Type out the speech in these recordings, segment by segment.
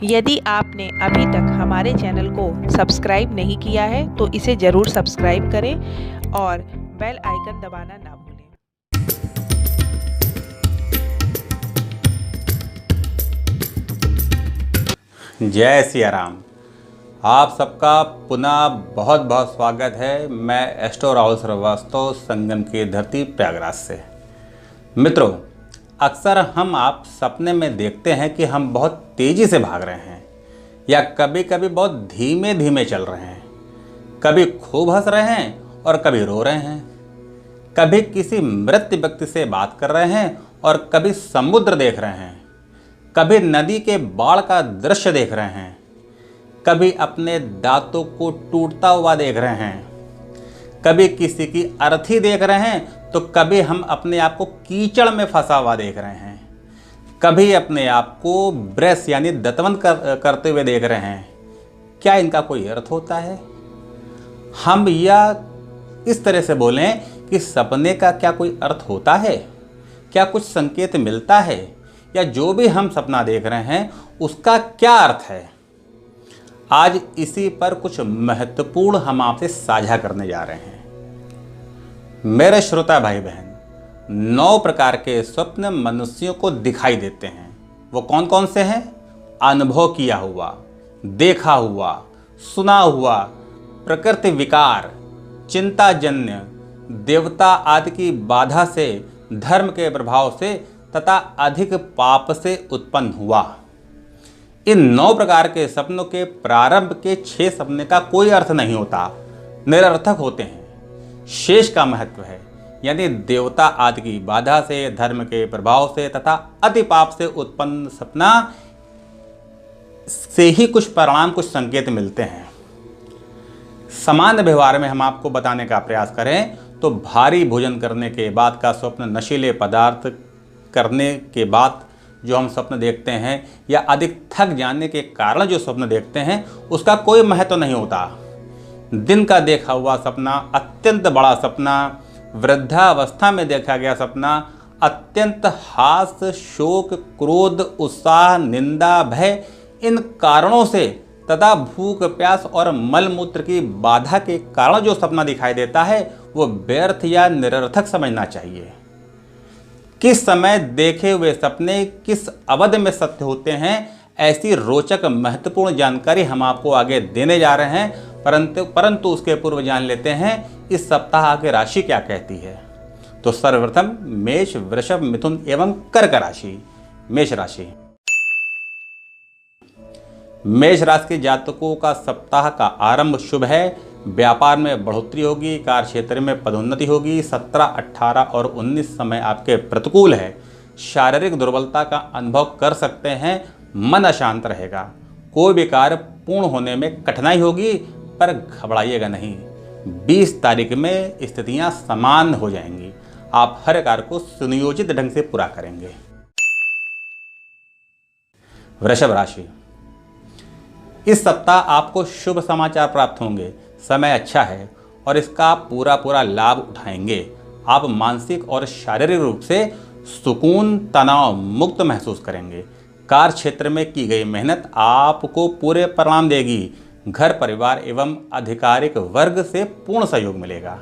यदि आपने अभी तक हमारे चैनल को सब्सक्राइब नहीं किया है तो इसे ज़रूर सब्सक्राइब करें और बेल आइकन दबाना ना भूलें। जय सिया राम। आप सबका पुनः बहुत बहुत स्वागत है। मैं एस्ट्रो राहुल श्रीवास्तव, संगम की धरती प्रयागराज से। मित्रों, अक्सर हम आप सपने में देखते हैं कि हम बहुत तेज़ी से भाग रहे हैं या कभी कभी बहुत धीमे धीमे चल रहे हैं। कभी खूब हंस रहे हैं और कभी रो रहे हैं। कभी किसी मृत व्यक्ति से बात कर रहे हैं और कभी समुद्र देख रहे हैं। कभी नदी के बाढ़ का दृश्य देख रहे हैं। कभी अपने दांतों को टूटता हुआ देख रहे हैं। कभी किसी की अर्थी देख रहे हैं तो कभी हम अपने आप को कीचड़ में फंसा हुआ देख रहे हैं। कभी अपने आप को ब्रश यानी दतवन करते हुए देख रहे हैं। क्या इनका कोई अर्थ होता है? हम या इस तरह से बोलें कि सपने का क्या कोई अर्थ होता है? क्या कुछ संकेत मिलता है? या जो भी हम सपना देख रहे हैं उसका क्या अर्थ है? आज इसी पर कुछ महत्वपूर्ण हम आपसे साझा करने जा रहे हैं। मेरे श्रोता भाई बहन, 9 प्रकार के स्वप्न मनुष्यों को दिखाई देते हैं। वो कौन कौन से हैं? अनुभव किया हुआ, देखा हुआ, सुना हुआ, प्रकृति विकार, चिंताजन्य, देवता आदि की बाधा से, धर्म के प्रभाव से तथा अधिक पाप से उत्पन्न हुआ। इन 9 प्रकार के सपनों के प्रारंभ के 6 सपने का कोई अर्थ नहीं होता, निरर्थक होते हैं। शेष का महत्व है, यानी देवता आदि की बाधा से, धर्म के प्रभाव से तथा अति पाप से उत्पन्न सपना से ही कुछ परिणाम, कुछ संकेत मिलते हैं। सामान्य व्यवहार में हम आपको बताने का प्रयास करें तो भारी भोजन करने के बाद का स्वप्न, नशीले पदार्थ करने के बाद जो हम स्वप्न देखते हैं या अधिक थक जाने के कारण जो स्वप्न देखते हैं उसका कोई महत्व नहीं होता। दिन का देखा हुआ सपना, अत्यंत बड़ा सपना, वृद्धावस्था में देखा गया सपना, अत्यंत हास्य, शोक, क्रोध, उत्साह, निंदा, भय, इन कारणों से तथा भूख, प्यास और मलमूत्र की बाधा के कारण जो सपना दिखाई देता है वो व्यर्थ या निरर्थक समझना चाहिए। किस समय देखे हुए सपने किस अवधि में सत्य होते हैं, ऐसी रोचक महत्वपूर्ण जानकारी हम आपको आगे देने जा रहे हैं। परंतु उसके पूर्व जान लेते हैं इस सप्ताह की राशि क्या कहती है। तो सर्वप्रथम मेष, वृषभ, मिथुन एवं कर्क राशि। मेष राशि। मेष राशि के जातकों का सप्ताह का आरंभ शुभ है। व्यापार में बढ़ोतरी होगी, कार्य क्षेत्र में पदोन्नति होगी। 17, 18 और 19 समय आपके प्रतिकूल है। शारीरिक दुर्बलता का अनुभव कर सकते हैं। मन अशांत रहेगा। कोई भी कार्य पूर्ण होने में कठिनाई होगी, पर घबराइएगा नहीं। 20 तारीख में स्थितियां समान हो जाएंगी। आप हर कार्य को सुनियोजित ढंग से पूरा करेंगे। वृषभ राशि। इस सप्ताह आपको शुभ समाचार प्राप्त होंगे। समय अच्छा है और इसका आप पूरा लाभ उठाएंगे। आप मानसिक और शारीरिक रूप से सुकून, तनाव मुक्त महसूस करेंगे। कार्य क्षेत्र में की गई मेहनत आपको पूरे परिणाम देगी। घर परिवार एवं आधिकारिक वर्ग से पूर्ण सहयोग मिलेगा।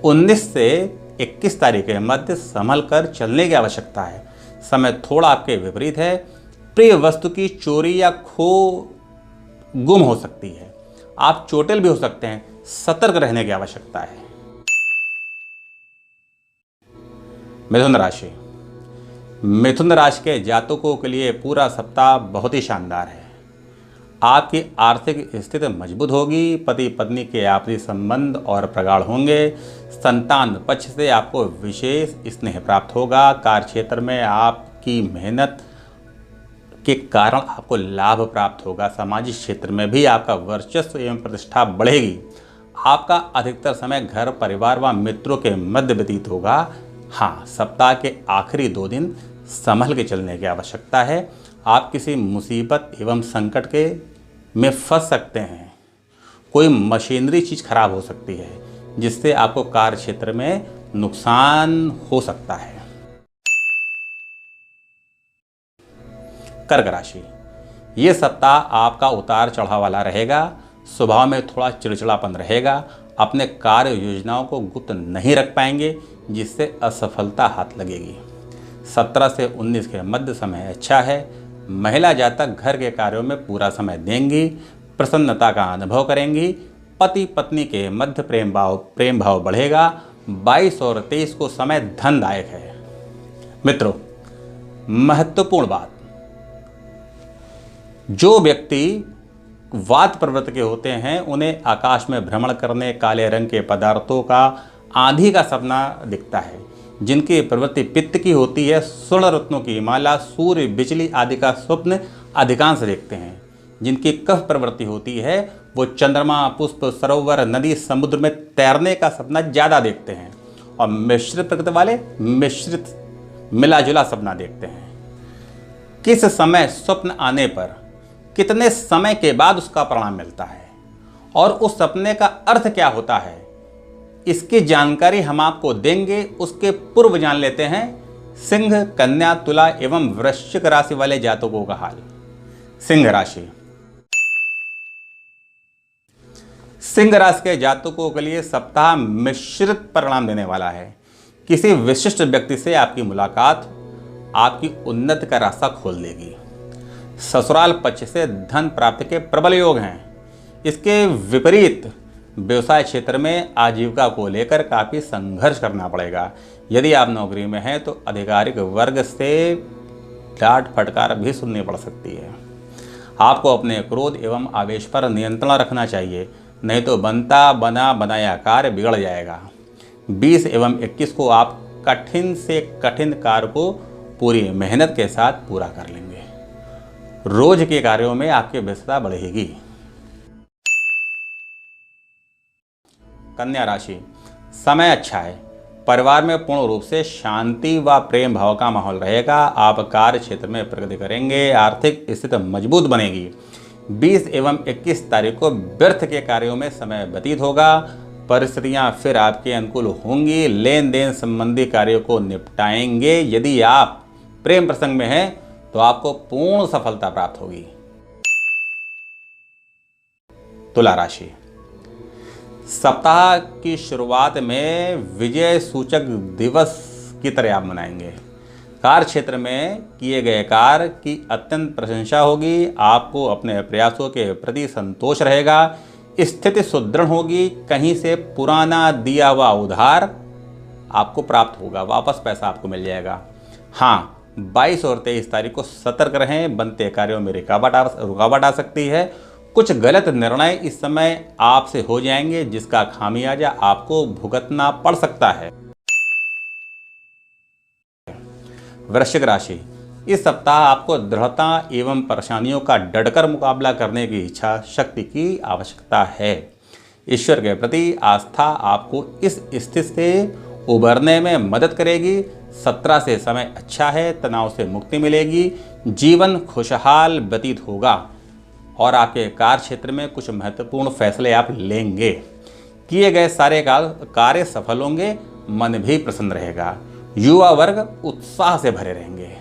19 से 21 तारीख के मध्य संभल कर चलने की आवश्यकता है। समय थोड़ा आपके विपरीत है। प्रिय वस्तु की चोरी या गुम हो सकती है। आप चोटिल भी हो सकते हैं। सतर्क रहने की आवश्यकता है। मिथुन राशि। मिथुन राशि के जातकों के लिए पूरा सप्ताह बहुत ही शानदार है। आपकी आर्थिक स्थिति मजबूत होगी। पति पत्नी के आपसी संबंध और प्रगाढ़ होंगे। संतान पक्ष से आपको विशेष स्नेह प्राप्त होगा। कार्य क्षेत्र में आपकी मेहनत के कारण आपको लाभ प्राप्त होगा। सामाजिक क्षेत्र में भी आपका वर्चस्व एवं प्रतिष्ठा बढ़ेगी। आपका अधिकतर समय घर परिवार व मित्रों के मध्य व्यतीत होगा। हाँ, सप्ताह के आखिरी 2 दिन संभल के चलने की आवश्यकता है। आप किसी मुसीबत एवं संकट के में फंस सकते हैं। कोई मशीनरी चीज़ खराब हो सकती है जिससे आपको कार्य क्षेत्र में नुकसान हो सकता है। कर्क राशि। ये सप्ताह आपका उतार चढ़ाव वाला रहेगा। स्वभाव में थोड़ा चिड़चिड़ापन रहेगा। अपने कार्य योजनाओं को गुप्त नहीं रख पाएंगे, जिससे असफलता हाथ लगेगी। 17 से 19 के मध्य समय अच्छा है। महिला जातक घर के कार्यों में पूरा समय देंगी, प्रसन्नता का अनुभव करेंगी। पति पत्नी के मध्य प्रेम भाव बढ़ेगा। 22 और 23 को समय धनदायक है। मित्रों, महत्वपूर्ण बात, जो व्यक्ति वात प्रवृत्ति के होते हैं उन्हें आकाश में भ्रमण करने, काले रंग के पदार्थों का, आंधी का सपना दिखता है। जिनकी प्रवृत्ति पित्त की होती है, स्वर्ण रत्नों की माला, सूर्य, बिजली आदि का स्वप्न अधिकांश देखते हैं। जिनकी कफ प्रवृत्ति होती है वो चंद्रमा, पुष्प, सरोवर, नदी, समुद्र में तैरने का सपना ज़्यादा देखते हैं। और मिश्रित प्रकृति वाले मिश्रित मिला जुला सपना देखते हैं। किस समय स्वप्न आने पर कितने समय के बाद उसका परिणाम मिलता है और उस सपने का अर्थ क्या होता है, इसकी जानकारी हम आपको देंगे। उसके पूर्व जान लेते हैं सिंह, कन्या, तुला एवं वृश्चिक राशि वाले जातकों का हाल। सिंह राशि। सिंह राशि के जातकों के लिए सप्ताह मिश्रित परिणाम देने वाला है। किसी विशिष्ट व्यक्ति से आपकी मुलाकात आपकी उन्नति का रास्ता खोल देगी। ससुराल पक्ष से धन प्राप्ति के प्रबल योग हैं। इसके विपरीत व्यवसाय क्षेत्र में आजीविका को लेकर काफ़ी संघर्ष करना पड़ेगा। यदि आप नौकरी में हैं तो आधिकारिक वर्ग से डांट फटकार भी सुननी पड़ सकती है। आपको अपने क्रोध एवं आवेश पर नियंत्रण रखना चाहिए, नहीं तो बनता बना बनाया कार्य बिगड़ जाएगा। 20 एवं 21 को आप कठिन से कठिन कार्य को पूरी मेहनत के साथ पूरा कर लेंगे। रोज के कार्यों में आपकी व्यस्तता बढ़ेगी। कन्या राशि। समय अच्छा है। परिवार में पूर्ण रूप से शांति व प्रेम भाव का माहौल रहेगा। आप कार्य क्षेत्र में प्रगति करेंगे। आर्थिक स्थिति मजबूत बनेगी। 20 एवं 21 तारीख को व्यर्थ के कार्यों में समय व्यतीत होगा। परिस्थितियां फिर आपके अनुकूल होंगी। लेन देन संबंधी कार्यों को निपटाएंगे। यदि आप प्रेम प्रसंग में हैं तो आपको पूर्ण सफलता प्राप्त होगी। तुला राशि। सप्ताह की शुरुआत में विजय सूचक दिवस की तरह आप मनाएंगे। कार्य क्षेत्र में किए गए कार्य की अत्यंत प्रशंसा होगी। आपको अपने प्रयासों के प्रति संतोष रहेगा। स्थिति सुदृढ़ होगी। कहीं से पुराना दिया हुआ उधार आपको प्राप्त होगा, वापस पैसा आपको मिल जाएगा। हाँ, 22 और 23 तारीख को सतर्क रहें। बनते कार्यों में रुकावट आ सकती है। कुछ गलत निर्णय इस समय आपसे हो जाएंगे, जिसका खामियाजा आपको भुगतना पड़ सकता है। वृश्चिक राशि। इस सप्ताह आपको दृढ़ता एवं परेशानियों का डटकर मुकाबला करने की इच्छा शक्ति की आवश्यकता है। ईश्वर के प्रति आस्था आपको इस स्थिति से उबरने में मदद करेगी। 17 से समय अच्छा है। तनाव से मुक्ति मिलेगी। जीवन खुशहाल व्यतीत होगा और आपके कार्य क्षेत्र में कुछ महत्वपूर्ण फैसले आप लेंगे। किए गए सारे कार्य सफल होंगे। मन भी प्रसन्न रहेगा। युवा वर्ग उत्साह से भरे रहेंगे।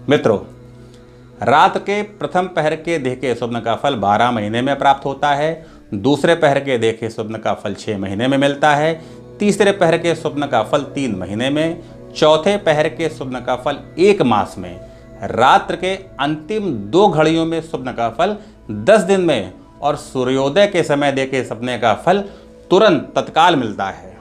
मित्रों, रात के प्रथम पहर के देखे स्वप्न का फल 12 महीने में प्राप्त होता है। दूसरे पहर के देखे स्वप्न का फल 6 महीने में मिलता है। तीसरे पहर के स्वप्न का फल 3 महीने में। चौथे पहर के स्वप्न का फल 1 मास में। रात्र के अंतिम 2 घड़ियों में स्वप्न का फल 10 दिन में। और सूर्योदय के समय देखे सपने का फल तुरंत तत्काल मिलता है।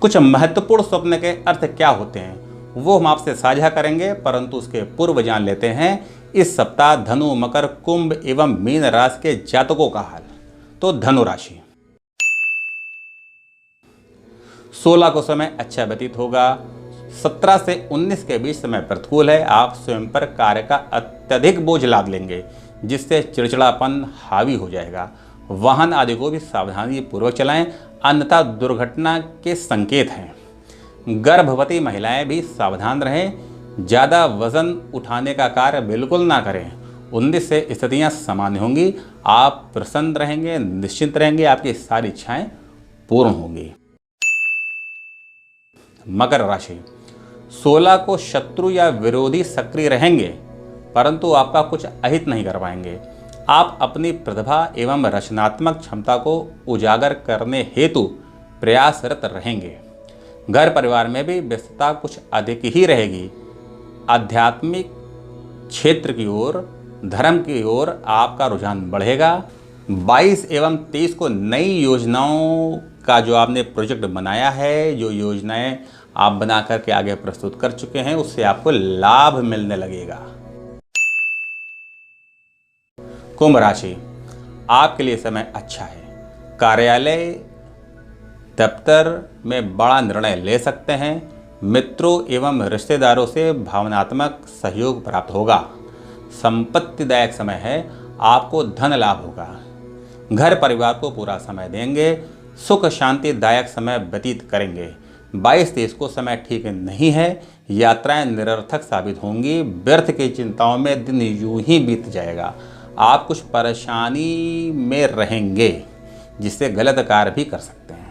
कुछ महत्वपूर्ण स्वप्न के अर्थ क्या होते हैं वो हम आपसे साझा करेंगे, परंतु उसके पूर्व जान लेते हैं इस सप्ताह धनु, मकर, कुंभ एवं मीन राशि के जातकों का हाल। तो धनु राशि। 16 को समय अच्छा व्यतीत होगा। 17 से 19 के बीच समय प्रतिकूल है। आप स्वयं पर कार्य का अत्यधिक बोझ लाद लेंगे, जिससे चिड़चिड़ापन हावी हो जाएगा। वाहन आदि को भी सावधानी पूर्वक चलाएं, अन्यथा दुर्घटना के संकेत हैं। गर्भवती महिलाएं भी सावधान रहें। ज़्यादा वजन उठाने का कार्य बिल्कुल ना करें। 19 से स्थितियां सामान्य होंगी। आप प्रसन्न रहेंगे, निश्चिंत रहेंगे। आपकी सारी इच्छाएं पूर्ण होंगी। मकर राशि। 16 को शत्रु या विरोधी सक्रिय रहेंगे। परंतु आपका कुछ अहित नहीं कर पाएंगे। आप अपनी प्रतिभा एवं रचनात्मक क्षमता को उजागर करने हेतु प्रयासरत रहेंगे। घर परिवार में भी व्यस्तता कुछ अधिक ही रहेगी। आध्यात्मिक क्षेत्र की ओर, धर्म की ओर आपका रुझान बढ़ेगा। 22 एवं 23 को नई योजनाओं का जो आपने प्रोजेक्ट बनाया है, जो योजनाएं आप बना करके आगे प्रस्तुत कर चुके हैं, उससे आपको लाभ मिलने लगेगा। कुंभ राशि, आपके लिए समय अच्छा है। कार्यालय, दफ्तर में बड़ा निर्णय ले सकते हैं। मित्रों एवं रिश्तेदारों से भावनात्मक सहयोग प्राप्त होगा। संपत्तिदायक समय है, आपको धन लाभ होगा। घर परिवार को पूरा समय देंगे। सुख शांतिदायक समय व्यतीत करेंगे। 22-23 को समय ठीक नहीं है। यात्राएं निरर्थक साबित होंगी। व्यर्थ की चिंताओं में दिन यूं ही बीत जाएगा। आप कुछ परेशानी में रहेंगे, जिससे गलत कार्य भी कर सकते हैं।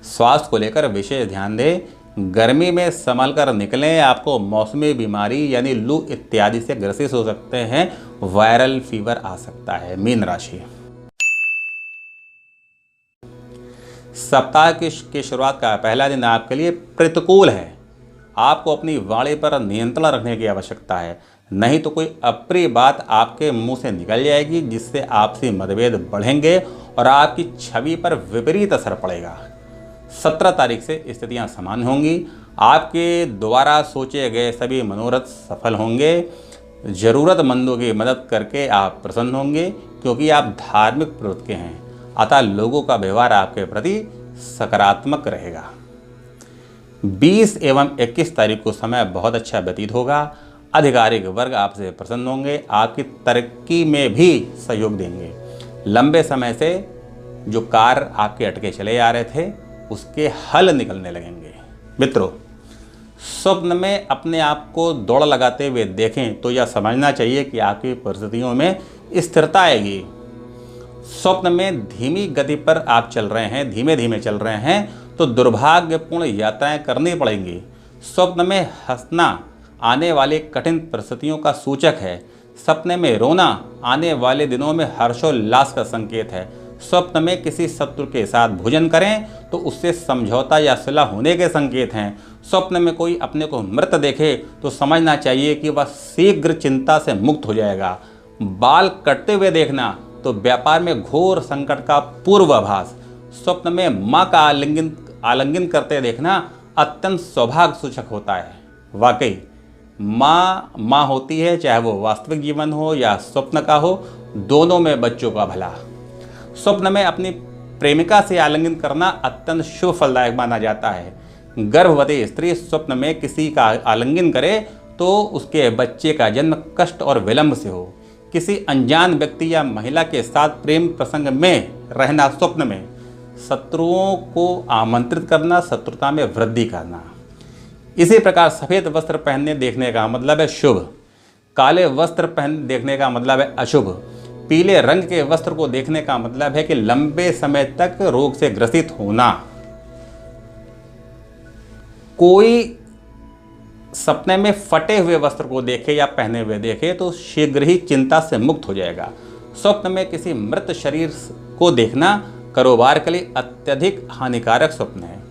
स्वास्थ्य को लेकर विशेष ध्यान दें। गर्मी में संभल कर निकलें। आपको मौसमी बीमारी यानी लू इत्यादि से ग्रसित हो सकते हैं। वायरल फीवर आ सकता है। मीन राशि, सप्ताह की शुरुआत का पहला दिन आपके लिए प्रतिकूल है। आपको अपनी वाणी पर नियंत्रण रखने की आवश्यकता है, नहीं तो कोई अप्रिय बात आपके मुंह से निकल जाएगी, जिससे आपसी मतभेद बढ़ेंगे और आपकी छवि पर विपरीत असर पड़ेगा। 17 तारीख से स्थितियां समान होंगी। आपके द्वारा सोचे गए सभी मनोरथ सफल होंगे। ज़रूरतमंदों की मदद करके आप प्रसन्न होंगे, क्योंकि आप धार्मिक प्रवृत्ति के हैं। अतः लोगों का व्यवहार आपके प्रति सकारात्मक रहेगा। 20 एवं 21 तारीख को समय बहुत अच्छा व्यतीत होगा। आधिकारिक वर्ग आपसे प्रसन्न होंगे। आपकी तरक्की में भी सहयोग देंगे। लंबे समय से जो कार्य आपके अटके चले आ रहे थे, उसके हल निकलने लगेंगे। मित्रों, स्वप्न में अपने आप को दौड़ लगाते हुए देखें तो यह समझना चाहिए कि आपकी परिस्थितियों में स्थिरता आएगी। स्वप्न में धीमी गति पर आप चल रहे हैं, धीमे धीमे चल रहे हैं, तो दुर्भाग्यपूर्ण यात्राएं करनी पड़ेंगी। स्वप्न में हंसना आने वाली कठिन परिस्थितियों का सूचक है। सपने में रोना आने वाले दिनों में हर्षोल्लास का संकेत है। स्वप्न में किसी शत्रु के साथ भोजन करें तो उससे समझौता या सुलह होने के संकेत हैं। स्वप्न में कोई अपने को मृत देखे तो समझना चाहिए कि वह शीघ्र चिंता से मुक्त हो जाएगा। बाल कटते हुए देखना तो व्यापार में घोर संकट का पूर्वाभास। स्वप्न में माँ का आलिंगन करते देखना अत्यंत सौभाग्य सूचक होता है। वाकई माँ होती है, चाहे वो वास्तविक जीवन हो या स्वप्न का हो, दोनों में बच्चों का भला। स्वप्न में अपनी प्रेमिका से आलिंगन करना अत्यंत शुभ फलदायक माना जाता है। गर्भवती स्त्री स्वप्न में किसी का आलिंगन करे तो उसके बच्चे का जन्म कष्ट और विलंब से हो। किसी अनजान व्यक्ति या महिला के साथ प्रेम प्रसंग में रहना स्वप्न में शत्रुओं को आमंत्रित करना, शत्रुता में वृद्धि करना। इसी प्रकार सफ़ेद वस्त्र पहनने देखने का मतलब है शुभ। काले वस्त्र पहन देखने का मतलब है अशुभ। पीले रंग के वस्त्र को देखने का मतलब है कि लंबे समय तक रोग से ग्रसित होना। कोई सपने में फटे हुए वस्त्र को देखे या पहने हुए देखे तो शीघ्र ही चिंता से मुक्त हो जाएगा। स्वप्न में किसी मृत शरीर को देखना कारोबार के लिए अत्यधिक हानिकारक स्वप्न है।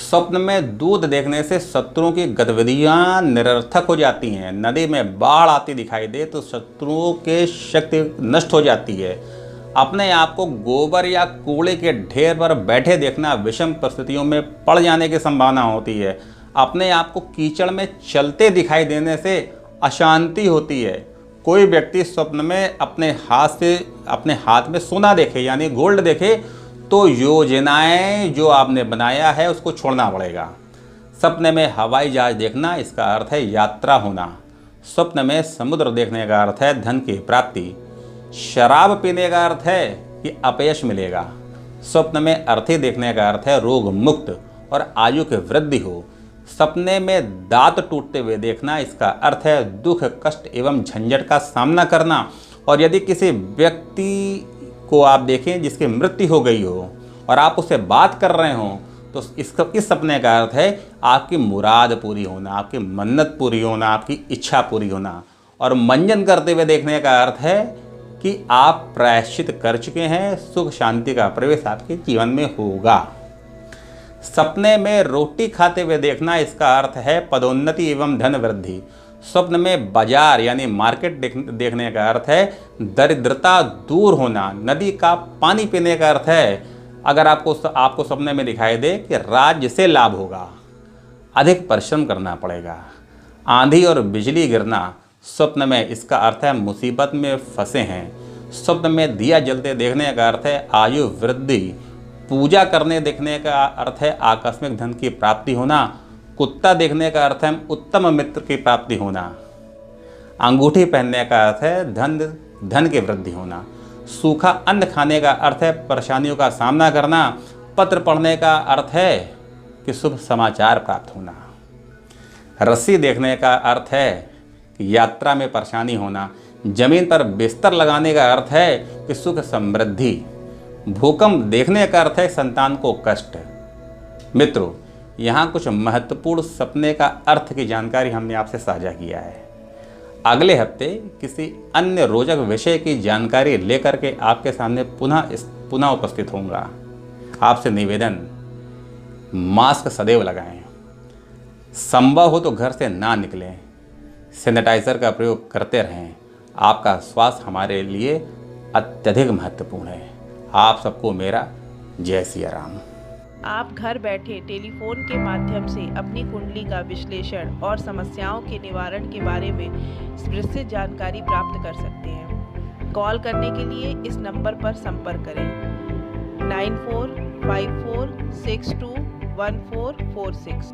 स्वप्न में दूध देखने से शत्रुओं की गतिविधियां निरर्थक हो जाती हैं। नदी में बाढ़ आती दिखाई दे तो शत्रुओं के शक्ति नष्ट हो जाती है। अपने आप को गोबर या कूड़े के ढेर पर बैठे देखना विषम परिस्थितियों में पड़ जाने की संभावना होती है। अपने आप को कीचड़ में चलते दिखाई देने से अशांति होती है। कोई व्यक्ति स्वप्न में अपने हाथ में सोना देखे यानी गोल्ड देखे तो योजनाएं जो आपने बनाया है उसको छोड़ना पड़ेगा। सपने में हवाई जहाज देखना, इसका अर्थ है यात्रा होना। स्वप्न में समुद्र देखने का अर्थ है धन की प्राप्ति। शराब पीने का अर्थ है कि अपयश मिलेगा। स्वप्न में अर्थी देखने का अर्थ है रोग मुक्त और आयु की वृद्धि हो। सपने में दांत टूटते हुए देखना, इसका अर्थ है दुख, कष्ट एवं झंझट का सामना करना। और यदि किसी व्यक्ति को आप देखें जिसकी मृत्यु हो गई हो और आप उससे बात कर रहे हो तो इस सपने का अर्थ है आपकी मुराद पूरी होना, आपकी मन्नत पूरी होना, आपकी इच्छा पूरी होना। और मंजन करते हुए देखने का अर्थ है कि आप प्रायश्चित कर चुके हैं, सुख शांति का प्रवेश आपके जीवन में होगा। सपने में रोटी खाते हुए देखना, इसका अर्थ है पदोन्नति एवं धन वृद्धि। स्वप्न में बाजार यानी मार्केट देखने का अर्थ है दरिद्रता दूर होना। नदी का पानी पीने का अर्थ है अगर आपको सपने में दिखाई दे कि राज्य से लाभ होगा, अधिक परिश्रम करना पड़ेगा। आंधी और बिजली गिरना स्वप्न में, इसका अर्थ है मुसीबत में फंसे हैं। स्वप्न में दिया जलते देखने का अर्थ है आयु वृद्धि। पूजा करने देखने का अर्थ है आकस्मिक धन की प्राप्ति होना। कुत्ता देखने का अर्थ है उत्तम मित्र की प्राप्ति होना। अंगूठी पहनने का अर्थ है धन की वृद्धि होना। सूखा अन्न खाने का अर्थ है परेशानियों का सामना करना। पत्र पढ़ने का अर्थ है कि शुभ समाचार प्राप्त होना। रस्सी देखने का अर्थ है कि यात्रा में परेशानी होना। जमीन पर बिस्तर लगाने का अर्थ है कि सुख समृद्धि। भूकंप देखने का अर्थ है संतान को कष्ट। मित्रों, यहाँ कुछ महत्वपूर्ण सपने का अर्थ की जानकारी हमने आपसे साझा किया है। अगले हफ्ते किसी अन्य रोचक विषय की जानकारी लेकर के आपके सामने पुनः उपस्थित होऊंगा। आपसे निवेदन, मास्क सदैव लगाएं, संभव हो तो घर से ना निकलें, सैनिटाइजर का प्रयोग करते रहें। आपका स्वास्थ्य हमारे लिए अत्यधिक महत्वपूर्ण है। आप सबको मेरा जय सिया राम। आप घर बैठे टेलीफोन के माध्यम से अपनी कुंडली का विश्लेषण और समस्याओं के निवारण के बारे में विस्तृत जानकारी प्राप्त कर सकते हैं। कॉल करने के लिए इस नंबर पर संपर्क करें 9454621446।